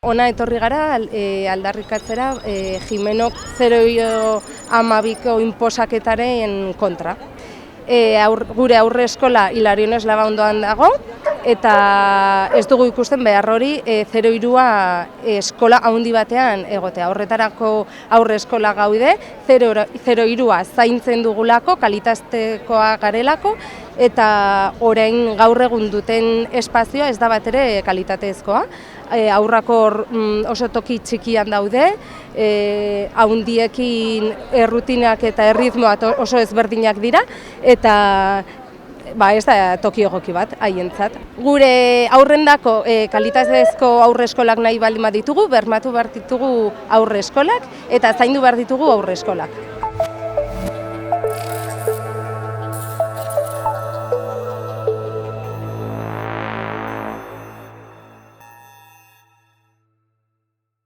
Ona etorri gara aldarrikatzera Jimenok 0,12ko inposaketaren kontra. Gure aurre eskola Ilariones Labaondoan dago, eta ez dugu ikusten behar hori 0,3a eskola handi batean egotea. Horretarako aurre eskola gaude, 0,3a zaintzen dugulako, kalitatezkoa garelako, eta orain gaur egun duten espazioa ez da bat ere kalitatezkoa. Aurrako oso toki txikian daude, handiekin errutinak eta erritmoak oso ezberdinak dira, eta ez da toki egoki bat haientzat. Gure aurrendako kalitatezko aurre eskolak nahi baldin baditugu, bermatu behar ditugu aurre eskolak eta zaindu behar ditugu aurre eskolak.